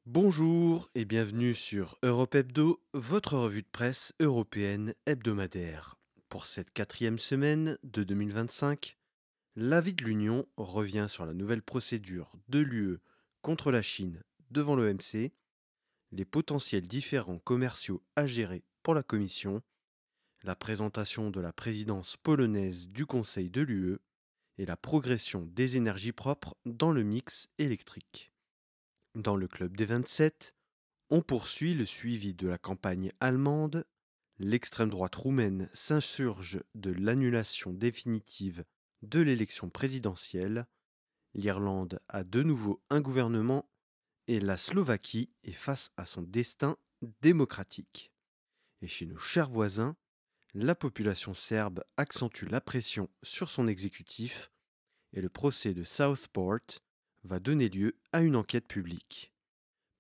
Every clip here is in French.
Bonjour et bienvenue sur Europe Hebdo, votre revue de presse européenne hebdomadaire. Pour cette quatrième semaine de 2025, l'avis de l'Union revient sur la nouvelle procédure de l'UE contre la Chine devant l'OMC, les potentiels différends commerciaux à gérer pour la Commission, la présentation de la présidence polonaise du Conseil de l'UE et la progression des énergies propres dans le mix électrique. Dans le club des 27, on poursuit le suivi de la campagne allemande. L'extrême droite roumaine s'insurge de l'annulation définitive de l'élection présidentielle. L'Irlande a de nouveau un gouvernement et la Slovaquie est face à son destin démocratique. Et chez nos chers voisins, la population serbe accentue la pression sur son exécutif et le procès de Southport va donner lieu à une enquête publique.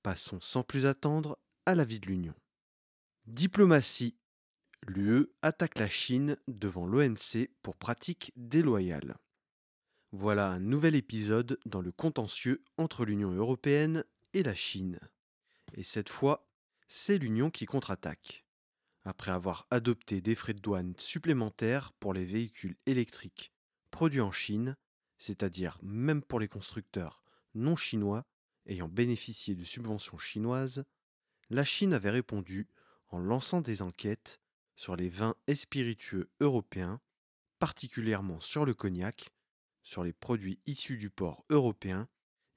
Passons sans plus attendre à l'avis de l'Union. Diplomatie. L'UE attaque la Chine devant l'OMC pour pratiques déloyales. Voilà un nouvel épisode dans le contentieux entre l'Union européenne et la Chine. Et cette fois, c'est l'Union qui contre-attaque. Après avoir adopté des frais de douane supplémentaires pour les véhicules électriques produits en Chine, c'est-à-dire même pour les constructeurs non chinois ayant bénéficié de subventions chinoises, la Chine avait répondu en lançant des enquêtes sur les vins et spiritueux européens, particulièrement sur le cognac, sur les produits issus du port européen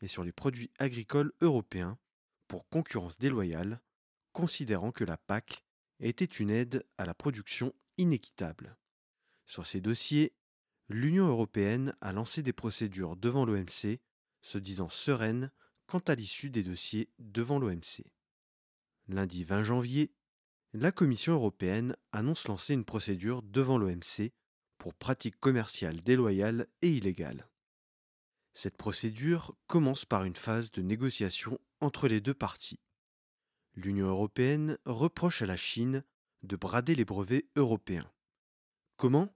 et sur les produits agricoles européens pour concurrence déloyale, considérant que la PAC était une aide à la production inéquitable. Sur ces dossiers, l'Union européenne a lancé des procédures devant l'OMC, se disant sereine quant à l'issue des dossiers devant l'OMC. Lundi 20 janvier, la Commission européenne annonce lancer une procédure devant l'OMC pour pratiques commerciales déloyales et illégales. Cette procédure commence par une phase de négociation entre les deux parties. L'Union européenne reproche à la Chine de brader les brevets européens. Comment ?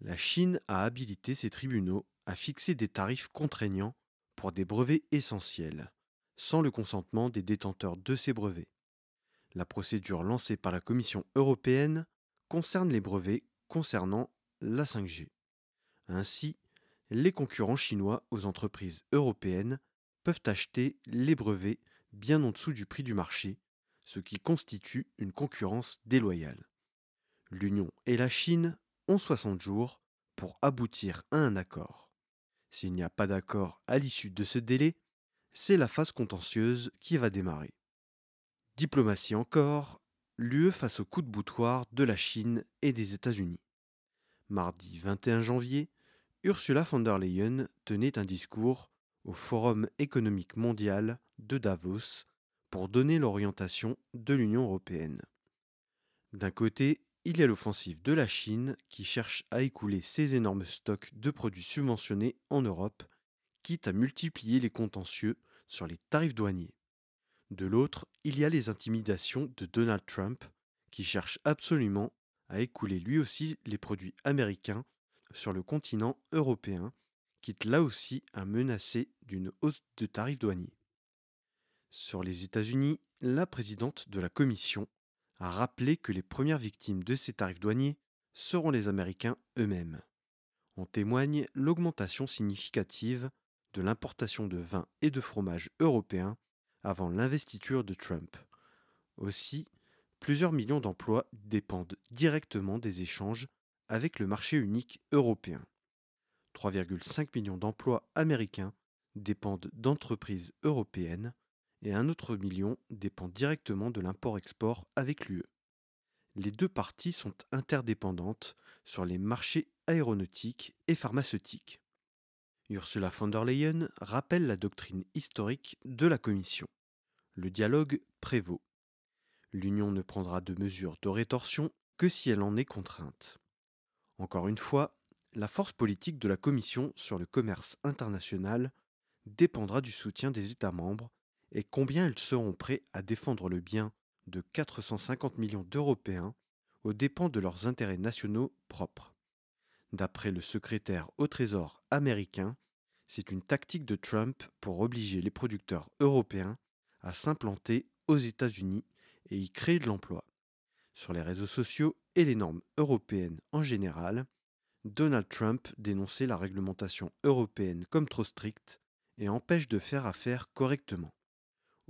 La Chine a habilité ses tribunaux à fixer des tarifs contraignants pour des brevets essentiels, sans le consentement des détenteurs de ces brevets. La procédure lancée par la Commission européenne concerne les brevets concernant la 5G. Ainsi, les concurrents chinois aux entreprises européennes peuvent acheter les brevets bien en dessous du prix du marché, ce qui constitue une concurrence déloyale. L'Union et la Chine ont 60 jours pour aboutir à un accord. S'il n'y a pas d'accord à l'issue de ce délai, c'est la phase contentieuse qui va démarrer. Diplomatie encore, l'UE face au coup de boutoir de la Chine et des États-Unis. Mardi 21 janvier, Ursula von der Leyen tenait un discours au Forum économique mondial de Davos pour donner l'orientation de l'Union européenne. D'un côté, il y a l'offensive de la Chine qui cherche à écouler ses énormes stocks de produits subventionnés en Europe, quitte à multiplier les contentieux sur les tarifs douaniers. De l'autre, il y a les intimidations de Donald Trump, qui cherche absolument à écouler lui aussi les produits américains sur le continent européen, quitte là aussi à menacer d'une hausse de tarifs douaniers. Sur les États-Unis, la présidente de la Commission a rappelé que les premières victimes de ces tarifs douaniers seront les Américains eux-mêmes. En témoigne l'augmentation significative de l'importation de vins et de fromages européens avant l'investiture de Trump. Aussi, plusieurs millions d'emplois dépendent directement des échanges avec le marché unique européen. 3,5 millions d'emplois américains dépendent d'entreprises européennes et un autre million dépend directement de l'import-export avec l'UE. Les deux parties sont interdépendantes sur les marchés aéronautiques et pharmaceutiques. Ursula von der Leyen rappelle la doctrine historique de la Commission. Le dialogue prévaut. L'Union ne prendra de mesures de rétorsion que si elle en est contrainte. Encore une fois, la force politique de la Commission sur le commerce international dépendra du soutien des États membres et combien ils seront prêts à défendre le bien de 450 millions d'Européens aux dépens de leurs intérêts nationaux propres. D'après le secrétaire au Trésor américain, c'est une tactique de Trump pour obliger les producteurs européens à s'implanter aux États-Unis et y créer de l'emploi. Sur les réseaux sociaux et les normes européennes en général, Donald Trump dénonçait la réglementation européenne comme trop stricte et empêche de faire affaire correctement.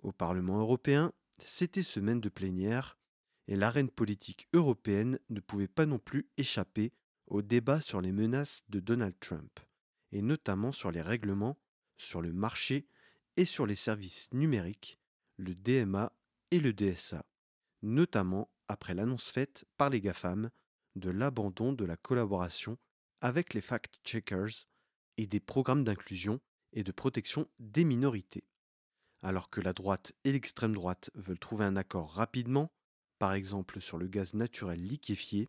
Au Parlement européen, c'était semaine de plénière et l'arène politique européenne ne pouvait pas non plus échapper au débat sur les menaces de Donald Trump, et notamment sur les règlements, sur le marché et sur les services numériques, le DMA et le DSA, notamment après l'annonce faite par les GAFAM de l'abandon de la collaboration avec les fact-checkers et des programmes d'inclusion et de protection des minorités. Alors que la droite et l'extrême droite veulent trouver un accord rapidement, par exemple sur le gaz naturel liquéfié,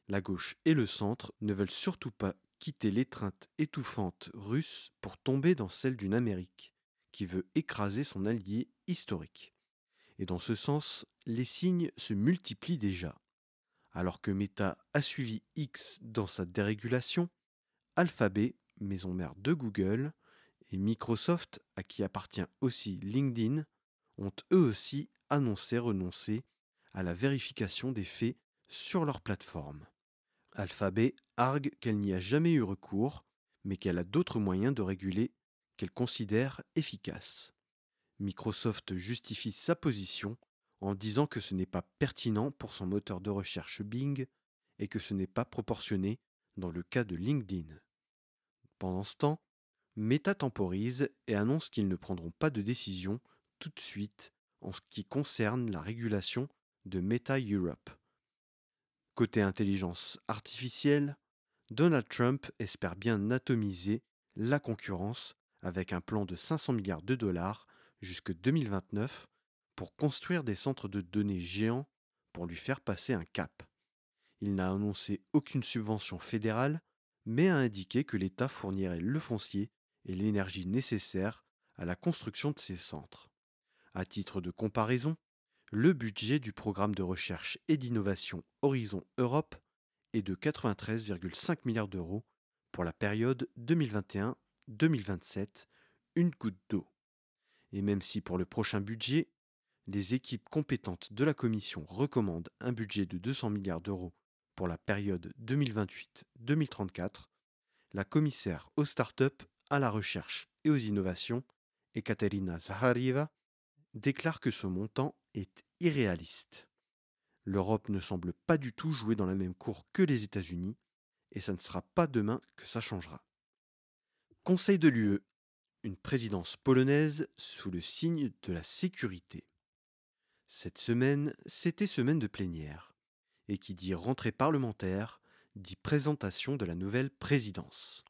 la gauche et le centre ne veulent surtout pas quitter l'étreinte étouffante russe pour tomber dans celle d'une Amérique qui veut écraser son allié historique. Et dans ce sens, les signes se multiplient déjà. Alors que Meta a suivi X dans sa dérégulation, Alphabet, maison mère de Google, et Microsoft, à qui appartient aussi LinkedIn, ont eux aussi annoncé renoncer à la vérification des faits sur leur plateforme. Alphabet argue qu'elle n'y a jamais eu recours, mais qu'elle a d'autres moyens de réguler qu'elle considère efficaces. Microsoft justifie sa position en disant que ce n'est pas pertinent pour son moteur de recherche Bing et que ce n'est pas proportionné dans le cas de LinkedIn. Pendant ce temps, Meta temporise et annonce qu'ils ne prendront pas de décision tout de suite en ce qui concerne la régulation de Meta Europe. Côté intelligence artificielle, Donald Trump espère bien atomiser la concurrence avec un plan de 500 milliards de dollars jusque 2029 pour construire des centres de données géants pour lui faire passer un cap. Il n'a annoncé aucune subvention fédérale, mais a indiqué que l'État fournirait le foncier et l'énergie nécessaires à la construction de ces centres. À titre de comparaison, le budget du programme de recherche et d'innovation Horizon Europe est de 93,5 milliards d'euros pour la période 2021-2027, une goutte d'eau. Et même si pour le prochain budget, les équipes compétentes de la Commission recommandent un budget de 200 milliards d'euros pour la période 2028-2034, la commissaire aux startups, à la recherche et aux innovations, Ekaterina Zaharieva, déclare que ce montant est irréaliste. L'Europe ne semble pas du tout jouer dans la même cour que les États-Unis, et ça ne sera pas demain que ça changera. Conseil de l'UE, une présidence polonaise sous le signe de la sécurité. Cette semaine, c'était semaine de plénière, et qui dit rentrée parlementaire, dit présentation de la nouvelle présidence.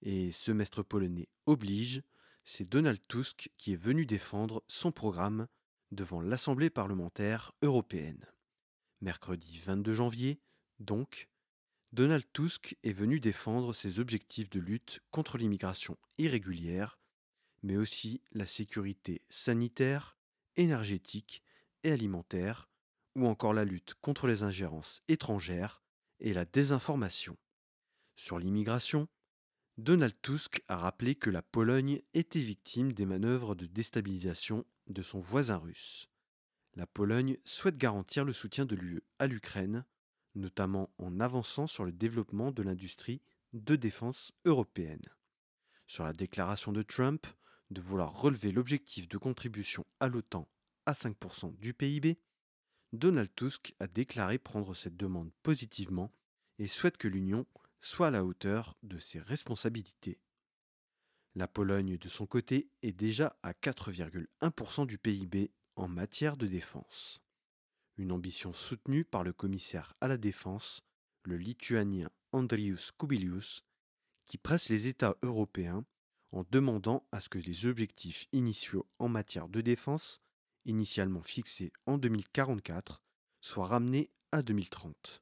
Et semestre polonais oblige, c'est Donald Tusk qui est venu défendre son programme devant l'Assemblée parlementaire européenne. Mercredi 22 janvier, donc, Donald Tusk est venu défendre ses objectifs de lutte contre l'immigration irrégulière, mais aussi la sécurité sanitaire, énergétique et alimentaire, ou encore la lutte contre les ingérences étrangères et la désinformation. Sur l'immigration, Donald Tusk a rappelé que la Pologne était victime des manœuvres de déstabilisation de son voisin russe. La Pologne souhaite garantir le soutien de l'UE à l'Ukraine, notamment en avançant sur le développement de l'industrie de défense européenne. Sur la déclaration de Trump de vouloir relever l'objectif de contribution à l'OTAN à 5% du PIB, Donald Tusk a déclaré prendre cette demande positivement et souhaite que l'Union soit à la hauteur de ses responsabilités. La Pologne, de son côté, est déjà à 4,1% du PIB en matière de défense. Une ambition soutenue par le commissaire à la défense, le lituanien Andrius Kubilius, qui presse les États européens en demandant à ce que les objectifs initiaux en matière de défense, initialement fixés en 2044, soient ramenés à 2030.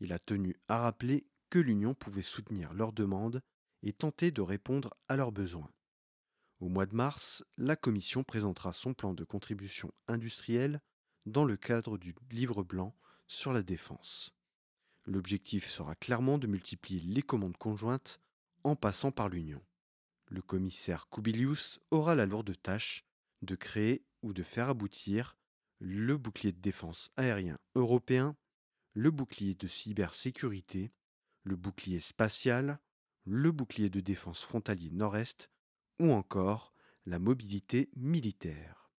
Il a tenu à rappeler que l'Union pouvait soutenir leurs demandes et tenter de répondre à leurs besoins. Au mois de mars, la Commission présentera son plan de contribution industrielle dans le cadre du livre blanc sur la défense. L'objectif sera clairement de multiplier les commandes conjointes en passant par l'Union. Le commissaire Kubilius aura la lourde tâche de créer ou de faire aboutir le bouclier de défense aérien européen, le bouclier de cybersécurité, le bouclier spatial, le bouclier de défense frontalier nord-est ou encore la mobilité militaire.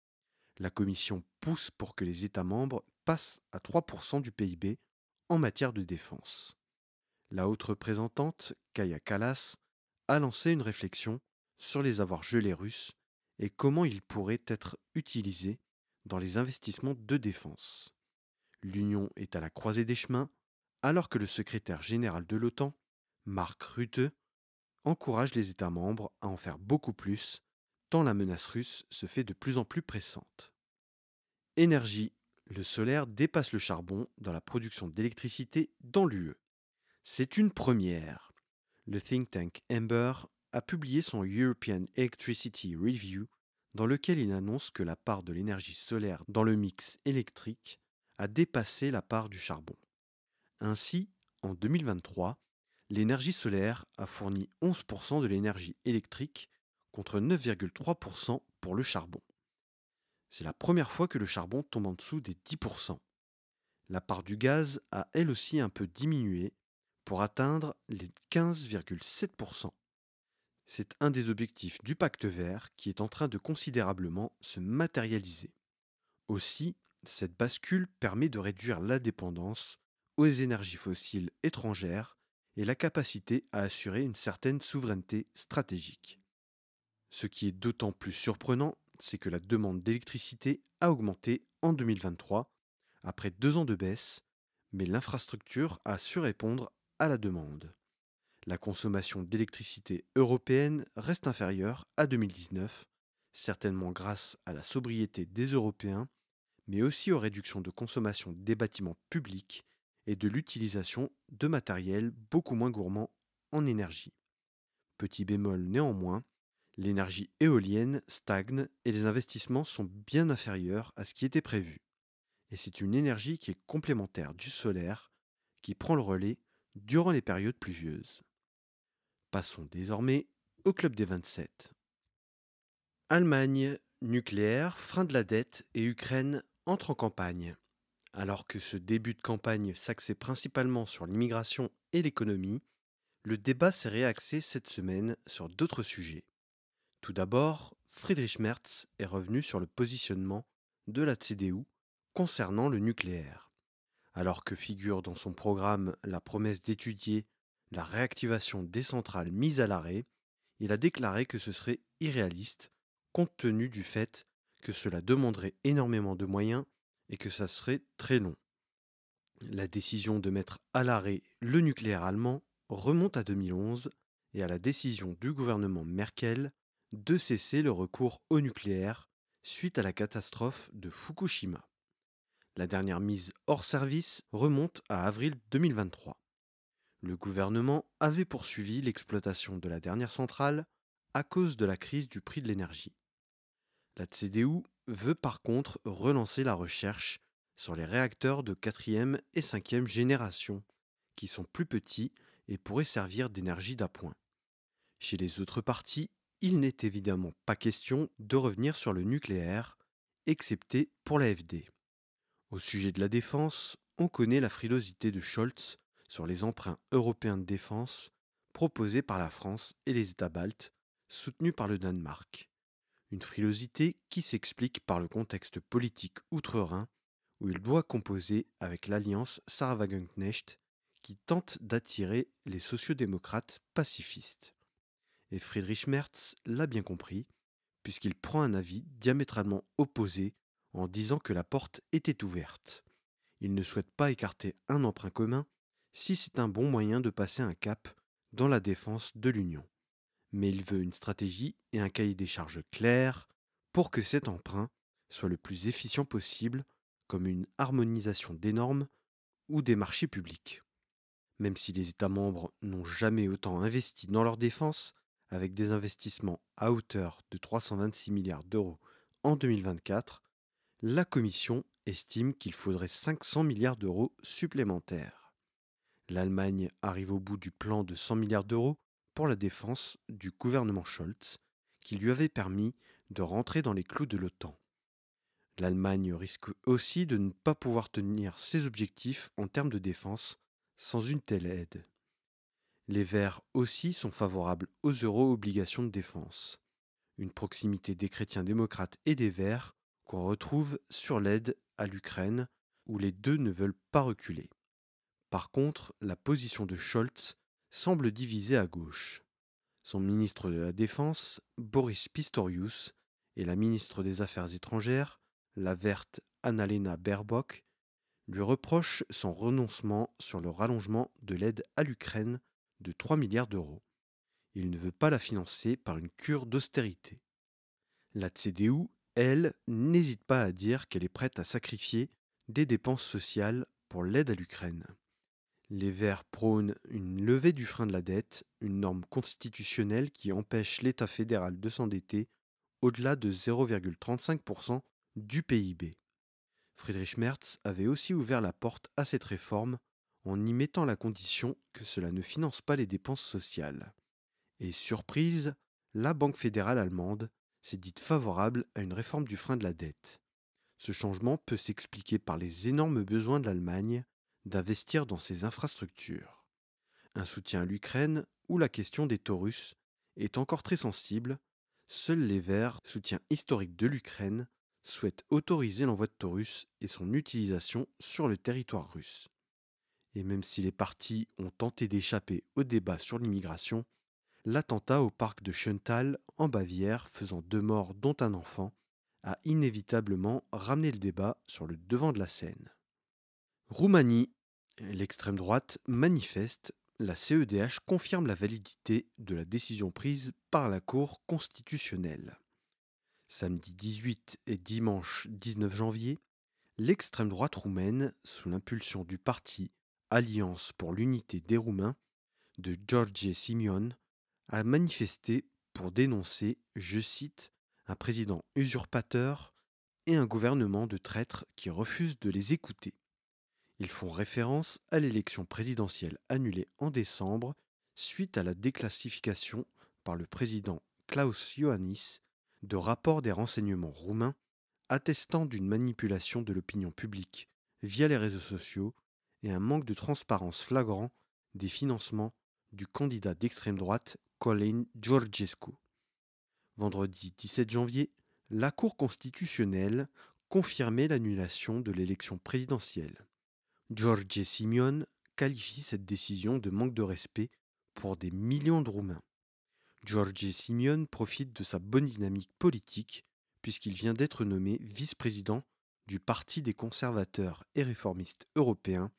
La Commission pousse pour que les États membres passent à 3% du PIB en matière de défense. La haute représentante, Kaja Kallas, a lancé une réflexion sur les avoirs gelés russes et comment ils pourraient être utilisés dans les investissements de défense. L'Union est à la croisée des chemins, alors que le secrétaire général de l'OTAN, Mark Rutte, encourage les États membres à en faire beaucoup plus, tant la menace russe se fait de plus en plus pressante. Énergie. Le solaire dépasse le charbon dans la production d'électricité dans l'UE. C'est une première. Le think tank Amber a publié son European Electricity Review, dans lequel il annonce que la part de l'énergie solaire dans le mix électrique a dépassé la part du charbon. Ainsi, en 2023, l'énergie solaire a fourni 11% de l'énergie électrique contre 9,3% pour le charbon. C'est la première fois que le charbon tombe en dessous des 10%. La part du gaz a elle aussi un peu diminué pour atteindre les 15,7%. C'est un des objectifs du pacte vert qui est en train de considérablement se matérialiser. Aussi, cette bascule permet de réduire la dépendance aux énergies fossiles étrangères et la capacité à assurer une certaine souveraineté stratégique. Ce qui est d'autant plus surprenant, c'est que la demande d'électricité a augmenté en 2023, après 2 ans de baisse, mais l'infrastructure a su répondre à la demande. La consommation d'électricité européenne reste inférieure à 2019, certainement grâce à la sobriété des Européens, mais aussi aux réductions de consommation des bâtiments publics et de l'utilisation de matériel beaucoup moins gourmand en énergie. Petit bémol néanmoins, l'énergie éolienne stagne et les investissements sont bien inférieurs à ce qui était prévu. Et c'est une énergie qui est complémentaire du solaire, qui prend le relais durant les périodes pluvieuses. Passons désormais au club des 27. Allemagne, nucléaire, frein de la dette et Ukraine entrent en campagne. Alors que ce début de campagne s'axait principalement sur l'immigration et l'économie, le débat s'est réaxé cette semaine sur d'autres sujets. Tout d'abord, Friedrich Merz est revenu sur le positionnement de la CDU concernant le nucléaire. Alors que figure dans son programme la promesse d'étudier la réactivation des centrales mises à l'arrêt, il a déclaré que ce serait irréaliste compte tenu du fait que cela demanderait énormément de moyens et que ça serait très long. La décision de mettre à l'arrêt le nucléaire allemand remonte à 2011 et à la décision du gouvernement Merkel de cesser le recours au nucléaire suite à la catastrophe de Fukushima. La dernière mise hors service remonte à avril 2023. Le gouvernement avait poursuivi l'exploitation de la dernière centrale à cause de la crise du prix de l'énergie. La CDU veut par contre relancer la recherche sur les réacteurs de 4e et 5e génération, qui sont plus petits et pourraient servir d'énergie d'appoint. Chez les autres partis, il n'est évidemment pas question de revenir sur le nucléaire, excepté pour l'AfD. Au sujet de la défense, on connaît la frilosité de Scholz sur les emprunts européens de défense proposés par la France et les États baltes, soutenus par le Danemark. Une frilosité qui s'explique par le contexte politique outre-Rhin où il doit composer avec l'alliance Sarah-Wagenknecht qui tente d'attirer les sociodémocrates pacifistes. Et Friedrich Merz l'a bien compris, puisqu'il prend un avis diamétralement opposé en disant que la porte était ouverte. Il ne souhaite pas écarter un emprunt commun si c'est un bon moyen de passer un cap dans la défense de l'Union. Mais il veut une stratégie et un cahier des charges clair pour que cet emprunt soit le plus efficient possible, comme une harmonisation des normes ou des marchés publics. Même si les États membres n'ont jamais autant investi dans leur défense, avec des investissements à hauteur de 326 milliards d'euros en 2024, la Commission estime qu'il faudrait 500 milliards d'euros supplémentaires. L'Allemagne arrive au bout du plan de 100 milliards d'euros pour la défense du gouvernement Scholz, qui lui avait permis de rentrer dans les clous de l'OTAN. L'Allemagne risque aussi de ne pas pouvoir tenir ses objectifs en termes de défense sans une telle aide. Les Verts aussi sont favorables aux euro-obligations de défense, une proximité des chrétiens démocrates et des Verts qu'on retrouve sur l'aide à l'Ukraine, où les deux ne veulent pas reculer. Par contre, la position de Scholz semble divisée à gauche. Son ministre de la Défense, Boris Pistorius, et la ministre des Affaires étrangères, la verte Annalena Baerbock, lui reprochent son renoncement sur le rallongement de l'aide à l'Ukraine de 3 milliards d'euros. Il ne veut pas la financer par une cure d'austérité. La CDU, elle, n'hésite pas à dire qu'elle est prête à sacrifier des dépenses sociales pour l'aide à l'Ukraine. Les Verts prônent une levée du frein de la dette, une norme constitutionnelle qui empêche l'État fédéral de s'endetter au-delà de 0,35% du PIB. Friedrich Merz avait aussi ouvert la porte à cette réforme en y mettant la condition que cela ne finance pas les dépenses sociales. Et surprise, la Banque fédérale allemande s'est dite favorable à une réforme du frein de la dette. Ce changement peut s'expliquer par les énormes besoins de l'Allemagne d'investir dans ses infrastructures. Un soutien à l'Ukraine ou la question des Taurus est encore très sensible. Seuls les Verts, soutien historique de l'Ukraine, souhaitent autoriser l'envoi de Taurus et son utilisation sur le territoire russe. Et même si les partis ont tenté d'échapper au débat sur l'immigration, l'attentat au parc de Schöntal, en Bavière, faisant 2 morts dont un enfant, a inévitablement ramené le débat sur le devant de la scène. Roumanie. L'extrême droite manifeste. La CEDH confirme la validité de la décision prise par la Cour constitutionnelle. Samedi 18 et dimanche 19 janvier, l'extrême droite roumaine, sous l'impulsion du parti Alliance pour l'unité des Roumains de George Simion, a manifesté pour dénoncer, je cite, un président usurpateur et un gouvernement de traîtres qui refusent de les écouter. Ils font référence à l'élection présidentielle annulée en décembre suite à la déclassification par le président Klaus Iohannis de rapports des renseignements roumains attestant d'une manipulation de l'opinion publique via les réseaux sociaux et un manque de transparence flagrant des financements du candidat d'extrême droite Călin Georgescu. Vendredi 17 janvier, la Cour constitutionnelle confirmait l'annulation de l'élection présidentielle. George Simion qualifie cette décision de manque de respect pour des millions de Roumains. George Simion profite de sa bonne dynamique politique puisqu'il vient d'être nommé vice-président du Parti des conservateurs et réformistes européens,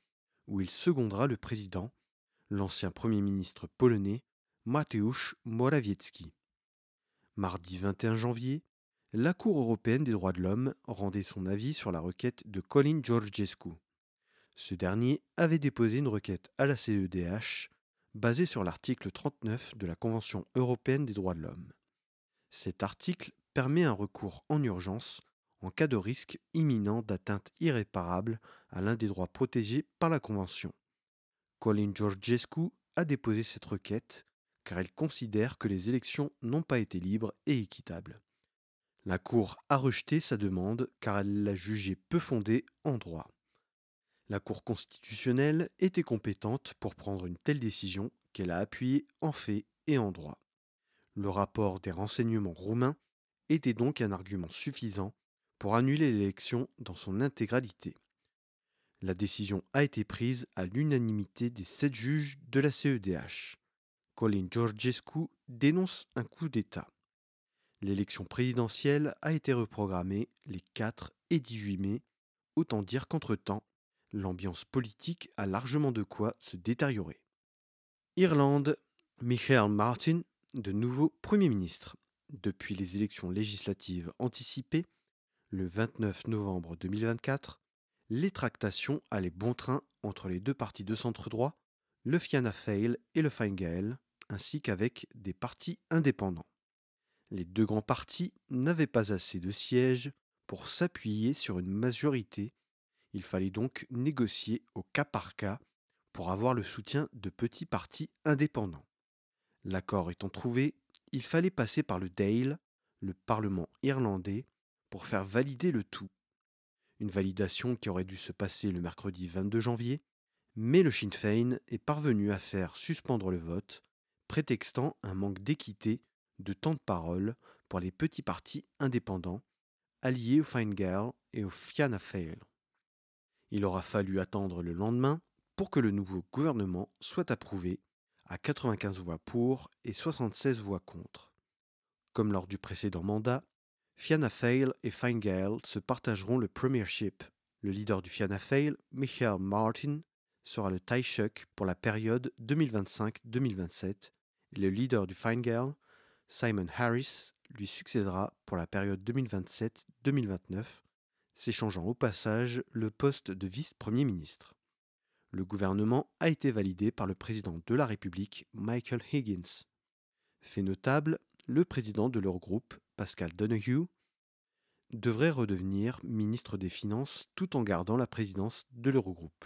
où il secondera le président, l'ancien Premier ministre polonais Mateusz Morawiecki. Mardi 21 janvier, la Cour européenne des droits de l'homme rendait son avis sur la requête de Călin Georgescu. Ce dernier avait déposé une requête à la CEDH basée sur l'article 39 de la Convention européenne des droits de l'homme. Cet article permet un recours en urgence en cas de risque imminent d'atteinte irréparable à l'un des droits protégés par la Convention. Călin Georgescu a déposé cette requête car il considère que les élections n'ont pas été libres et équitables. La Cour a rejeté sa demande car elle l'a jugée peu fondée en droit. La Cour constitutionnelle était compétente pour prendre une telle décision qu'elle a appuyée en fait et en droit. Le rapport des renseignements roumains était donc un argument suffisant pour annuler l'élection dans son intégralité. La décision a été prise à l'unanimité des 7 juges de la CEDH. Călin Georgescu dénonce un coup d'État. L'élection présidentielle a été reprogrammée les 4 et 18 mai, autant dire qu'entre-temps, l'ambiance politique a largement de quoi se détériorer. Irlande. Michael Martin, de nouveau Premier ministre. Depuis les élections législatives anticipées, le 29 novembre 2024, les tractations allaient bon train entre les deux partis de centre-droit, le Fianna Fáil et le Fine Gael, ainsi qu'avec des partis indépendants. Les deux grands partis n'avaient pas assez de sièges pour s'appuyer sur une majorité. Il fallait donc négocier au cas par cas pour avoir le soutien de petits partis indépendants. L'accord étant trouvé, il fallait passer par le Dáil, le Parlement irlandais, pour faire valider le tout. une validation qui aurait dû se passer le mercredi 22 janvier, mais le Sinn Féin est parvenu à faire suspendre le vote, prétextant un manque d'équité de temps de parole pour les petits partis indépendants, alliés au Fine Gael et au Fianna Fáil. Il aura fallu attendre le lendemain pour que le nouveau gouvernement soit approuvé à 95 voix pour et 76 voix contre. Comme lors du précédent mandat, Fianna Fáil et Fine Gael se partageront le premiership. Le leader du Fianna Fáil, Michael Martin, sera le Taoiseach pour la période 2025-2027 et le leader du Fine Gael, Simon Harris, lui succédera pour la période 2027-2029, s'échangeant au passage le poste de vice-premier ministre. Le gouvernement a été validé par le président de la République, Michael Higgins. Fait notable, le président de l'Eurogroupe, Pascal Donoghue, devrait redevenir ministre des Finances tout en gardant la présidence de l'Eurogroupe.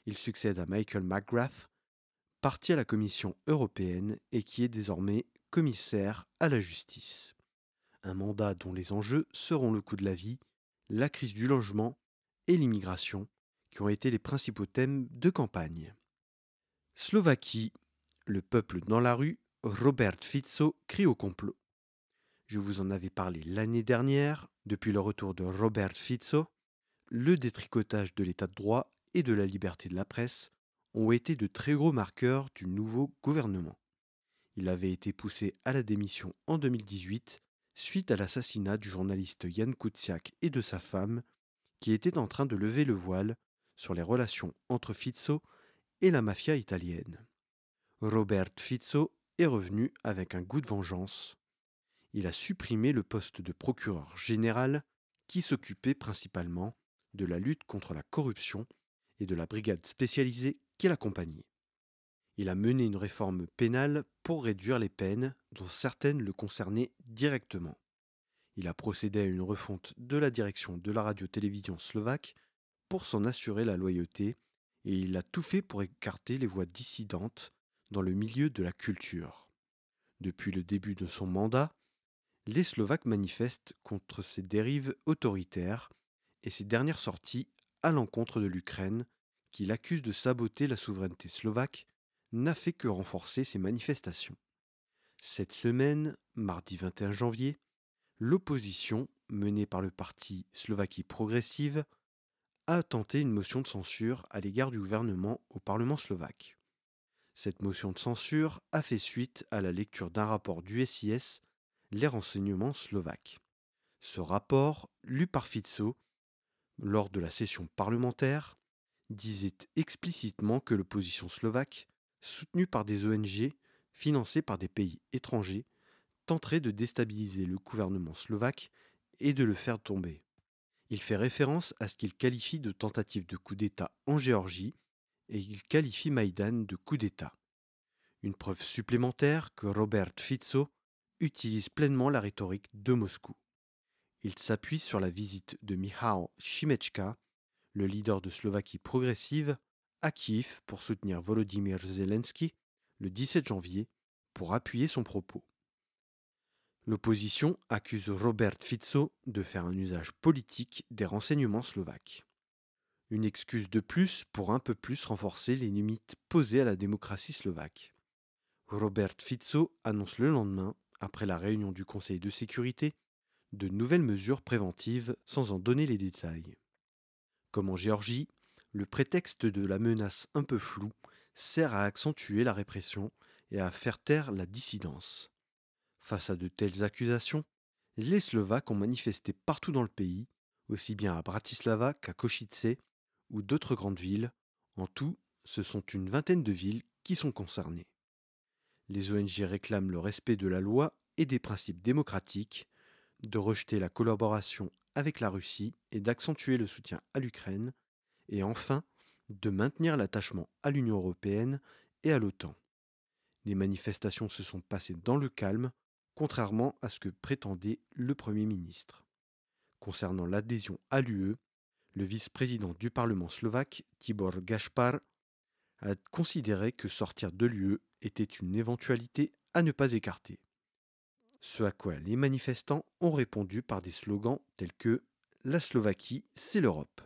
Il succède à Michael McGrath, parti à la Commission européenne et qui est désormais commissaire à la justice. Un mandat dont les enjeux seront le coût de la vie, la crise du logement et l'immigration, qui ont été les principaux thèmes de campagne. Slovaquie, le peuple dans la rue, Robert Fico crie au complot. Je vous en avais parlé l'année dernière, depuis le retour de Robert Fico, le détricotage de l'état de droit et de la liberté de la presse ont été de très gros marqueurs du nouveau gouvernement. Il avait été poussé à la démission en 2018 suite à l'assassinat du journaliste Jan Kuciak et de sa femme, qui étaient en train de lever le voile sur les relations entre Fico et la mafia italienne. Robert Fico est revenu avec un goût de vengeance. Il a supprimé le poste de procureur général qui s'occupait principalement de la lutte contre la corruption et de la brigade spécialisée qui l'accompagnait. Il a mené une réforme pénale pour réduire les peines dont certaines le concernaient directement. Il a procédé à une refonte de la direction de la radio-télévision slovaque pour s'en assurer la loyauté et il a tout fait pour écarter les voix dissidentes dans le milieu de la culture. Depuis le début de son mandat, les Slovaques manifestent contre ces dérives autoritaires et ses dernières sorties à l'encontre de l'Ukraine, qui l'accuse de saboter la souveraineté slovaque, n'a fait que renforcer ces manifestations. Cette semaine, mardi 21 janvier, l'opposition, menée par le parti Slovaquie progressive, a tenté une motion de censure à l'égard du gouvernement au Parlement slovaque. Cette motion de censure a fait suite à la lecture d'un rapport du SIS, les renseignements slovaques. Ce rapport, lu par Fico lors de la session parlementaire, disait explicitement que l'opposition slovaque, soutenue par des ONG financées par des pays étrangers, tenterait de déstabiliser le gouvernement slovaque et de le faire tomber. Il fait référence à ce qu'il qualifie de tentative de coup d'État en Géorgie et il qualifie Maïdan de coup d'État. Une preuve supplémentaire que Robert Fico utilise pleinement la rhétorique de Moscou. Il s'appuie sur la visite de Michał Šimečka, le leader de Slovaquie progressive, à Kiev pour soutenir Volodymyr Zelensky le 17 janvier pour appuyer son propos. L'opposition accuse Robert Fico de faire un usage politique des renseignements slovaques. Une excuse de plus pour un peu plus renforcer les limites posées à la démocratie slovaque. Robert Fico annonce le lendemain, après la réunion du Conseil de sécurité, de nouvelles mesures préventives sans en donner les détails. Comme en Géorgie, le prétexte de la menace un peu floue sert à accentuer la répression et à faire taire la dissidence. Face à de telles accusations, les Slovaques ont manifesté partout dans le pays, aussi bien à Bratislava qu'à Košice ou d'autres grandes villes. En tout, ce sont une vingtaine de villes qui sont concernées. Les ONG réclament le respect de la loi et des principes démocratiques, de rejeter la collaboration avec la Russie et d'accentuer le soutien à l'Ukraine, et enfin, de maintenir l'attachement à l'Union européenne et à l'OTAN. Les manifestations se sont passées dans le calme, contrairement à ce que prétendait le Premier ministre. Concernant l'adhésion à l'UE, le vice-président du Parlement slovaque, Tibor Gašpar, a considéré que sortir de l'UE était une éventualité à ne pas écarter. Ce à quoi les manifestants ont répondu par des slogans tels que la Slovaquie, c'est l'Europe.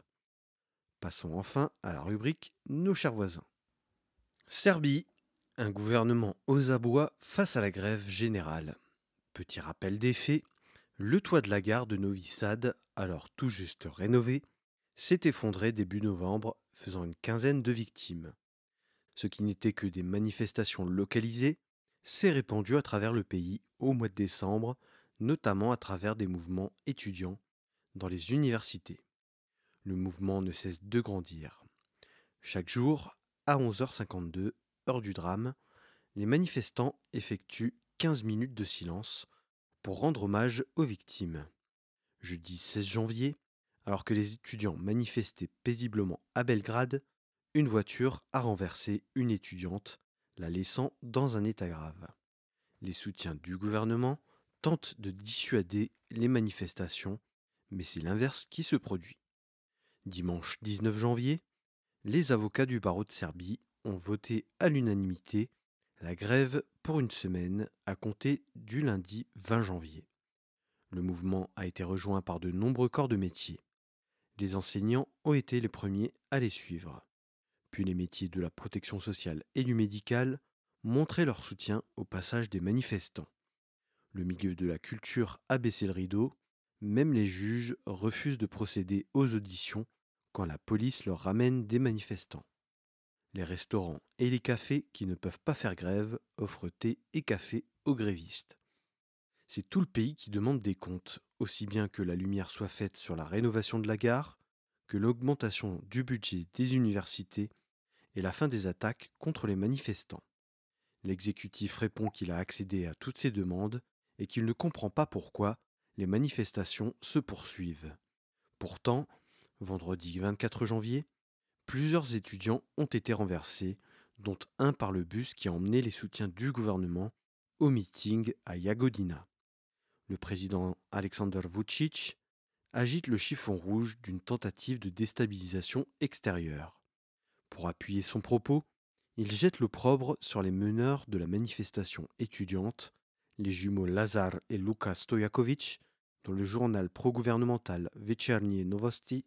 Passons enfin à la rubrique Nos chers voisins. Serbie, un gouvernement aux abois face à la grève générale. Petit rappel des faits, le toit de la gare de Novi Sad, alors tout juste rénové, s'est effondré début novembre, faisant une quinzaine de victimes. Ce qui n'était que des manifestations localisées s'est répandu à travers le pays au mois de décembre, notamment à travers des mouvements étudiants dans les universités. Le mouvement ne cesse de grandir. Chaque jour, à 11h52, heure du drame, les manifestants effectuent 15 minutes de silence pour rendre hommage aux victimes. Jeudi 16 janvier, alors que les étudiants manifestaient paisiblement à Belgrade, une voiture a renversé une étudiante, la laissant dans un état grave. Les soutiens du gouvernement tentent de dissuader les manifestations, mais c'est l'inverse qui se produit. Dimanche 19 janvier, les avocats du barreau de Serbie ont voté à l'unanimité la grève pour une semaine à compter du lundi 20 janvier. Le mouvement a été rejoint par de nombreux corps de métier. Les enseignants ont été les premiers à les suivre. Puis les métiers de la protection sociale et du médical montraient leur soutien au passage des manifestants. Le milieu de la culture a baissé le rideau, même les juges refusent de procéder aux auditions quand la police leur ramène des manifestants. Les restaurants et les cafés qui ne peuvent pas faire grève offrent thé et café aux grévistes. C'est tout le pays qui demande des comptes, aussi bien que la lumière soit faite sur la rénovation de la gare, que l'augmentation du budget des universités et la fin des attaques contre les manifestants. L'exécutif répond qu'il a accédé à toutes ces demandes et qu'il ne comprend pas pourquoi les manifestations se poursuivent. Pourtant, vendredi 24 janvier, plusieurs étudiants ont été renversés, dont un par le bus qui a emmené les soutiens du gouvernement au meeting à Jagodina. Le président Aleksandar Vučić agite le chiffon rouge d'une tentative de déstabilisation extérieure. Pour appuyer son propos, il jette l'opprobre sur les meneurs de la manifestation étudiante, les jumeaux Lazar et Luka Stojaković, dont le journal pro-gouvernemental Večernje Novosti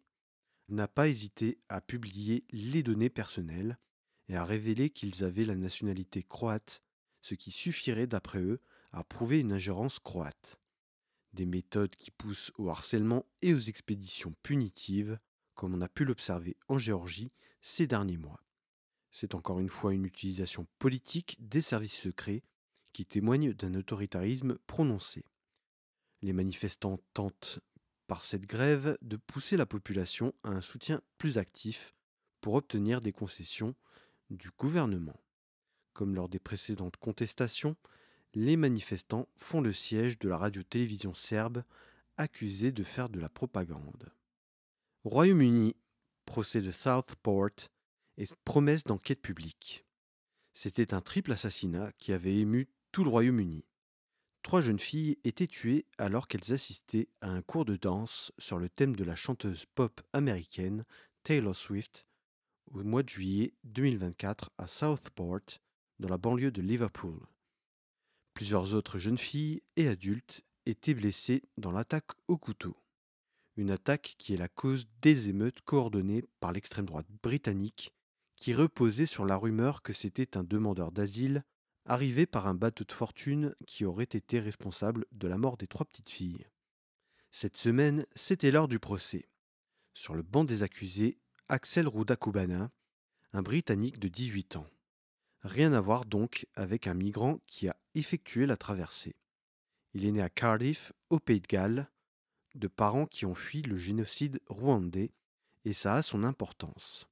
n'a pas hésité à publier les données personnelles et à révéler qu'ils avaient la nationalité croate, ce qui suffirait d'après eux à prouver une ingérence croate. Des méthodes qui poussent au harcèlement et aux expéditions punitives, comme on a pu l'observer en Géorgie ces derniers mois. C'est encore une fois une utilisation politique des services secrets qui témoigne d'un autoritarisme prononcé. Les manifestants tentent, par cette grève, de pousser la population à un soutien plus actif pour obtenir des concessions du gouvernement. Comme lors des précédentes contestations, les manifestants font le siège de la radio-télévision serbe, accusée de faire de la propagande. Royaume-Uni, procès de Southport et promesse d'enquête publique. C'était un triple assassinat qui avait ému tout le Royaume-Uni. 3 jeunes filles étaient tuées alors qu'elles assistaient à un cours de danse sur le thème de la chanteuse pop américaine Taylor Swift au mois de juillet 2024 à Southport, dans la banlieue de Liverpool. Plusieurs autres jeunes filles et adultes étaient blessés dans l'attaque au couteau. Une attaque qui est la cause des émeutes coordonnées par l'extrême droite britannique, qui reposait sur la rumeur que c'était un demandeur d'asile arrivé par un bateau de fortune qui aurait été responsable de la mort des 3 petites filles. Cette semaine, c'était l'heure du procès. Sur le banc des accusés, Axel Rudakubana, un Britannique de 18 ans. Rien à voir donc avec un migrant qui a effectué la traversée. Il est né à Cardiff, au Pays de Galles, de parents qui ont fui le génocide rwandais, et ça a son importance.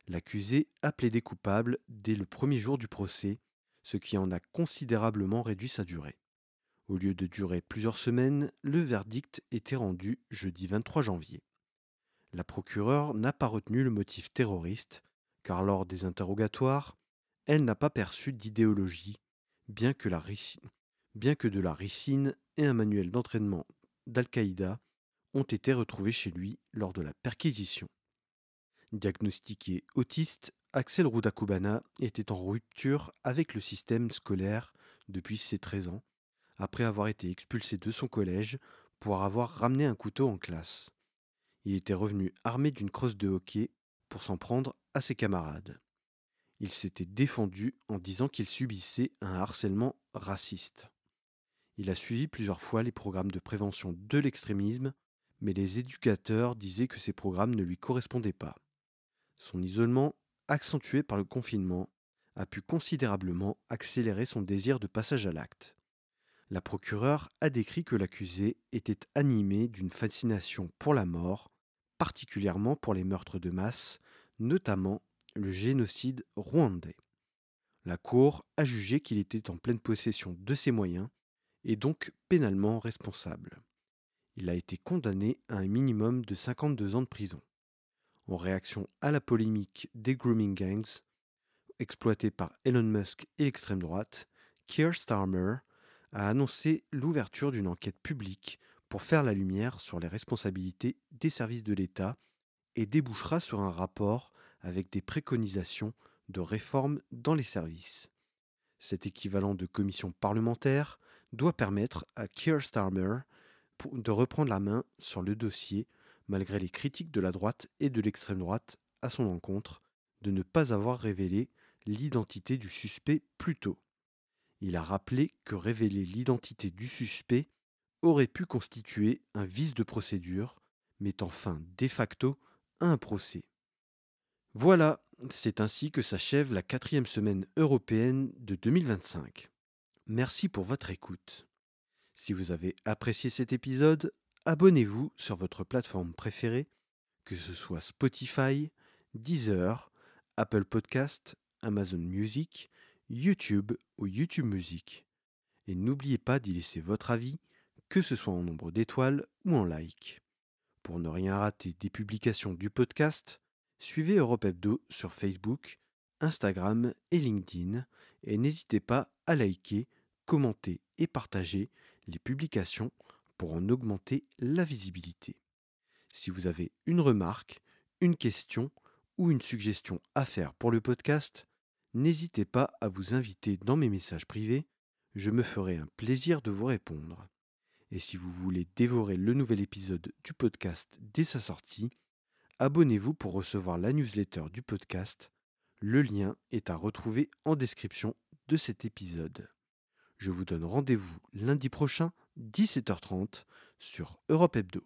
L'accusé a plaidé coupable dès le premier jour du procès, ce qui en a considérablement réduit sa durée. Au lieu de durer plusieurs semaines, le verdict était rendu jeudi 23 janvier. La procureure n'a pas retenu le motif terroriste, car lors des interrogatoires, elle n'a pas perçu d'idéologie, bien que de la ricine et un manuel d'entraînement d'Al-Qaïda ont été retrouvés chez lui lors de la perquisition. Diagnostiqué autiste, Axel Rudakubana était en rupture avec le système scolaire depuis ses 13 ans, après avoir été expulsé de son collège pour avoir ramené un couteau en classe. Il était revenu armé d'une crosse de hockey pour s'en prendre à ses camarades. Il s'était défendu en disant qu'il subissait un harcèlement raciste. Il a suivi plusieurs fois les programmes de prévention de l'extrémisme, mais les éducateurs disaient que ces programmes ne lui correspondaient pas. Son isolement, accentué par le confinement, a pu considérablement accélérer son désir de passage à l'acte. La procureure a décrit que l'accusé était animé d'une fascination pour la mort, particulièrement pour les meurtres de masse, notamment le génocide rwandais. La Cour a jugé qu'il était en pleine possession de ses moyens et donc pénalement responsable. Il a été condamné à un minimum de 52 ans de prison. En réaction à la polémique des grooming gangs, exploitée par Elon Musk et l'extrême droite, Keir Starmer a annoncé l'ouverture d'une enquête publique pour faire la lumière sur les responsabilités des services de l'État et débouchera sur un rapport avec des préconisations de réforme dans les services. Cet équivalent de commission parlementaire doit permettre à Keir Starmer de reprendre la main sur le dossier malgré les critiques de la droite et de l'extrême droite à son encontre de ne pas avoir révélé l'identité du suspect plus tôt. Il a rappelé que révéler l'identité du suspect aurait pu constituer un vice de procédure, mettant fin de facto à un procès. Voilà, c'est ainsi que s'achève la 4e semaine européenne de 2025. Merci pour votre écoute. Si vous avez apprécié cet épisode, abonnez-vous sur votre plateforme préférée, que ce soit Spotify, Deezer, Apple Podcast, Amazon Music, YouTube ou YouTube Music. Et n'oubliez pas d'y laisser votre avis, que ce soit en nombre d'étoiles ou en like. Pour ne rien rater des publications du podcast, suivez Europe Hebdo sur Facebook, Instagram et LinkedIn et n'hésitez pas à liker, commenter et partager les publications pour en augmenter la visibilité. Si vous avez une remarque, une question ou une suggestion à faire pour le podcast, n'hésitez pas à vous inviter dans mes messages privés, je me ferai un plaisir de vous répondre. Et si vous voulez dévorer le nouvel épisode du podcast dès sa sortie, abonnez-vous pour recevoir la newsletter du podcast. Le lien est à retrouver en description de cet épisode. Je vous donne rendez-vous lundi prochain, 17h30, sur Europe Hebdo.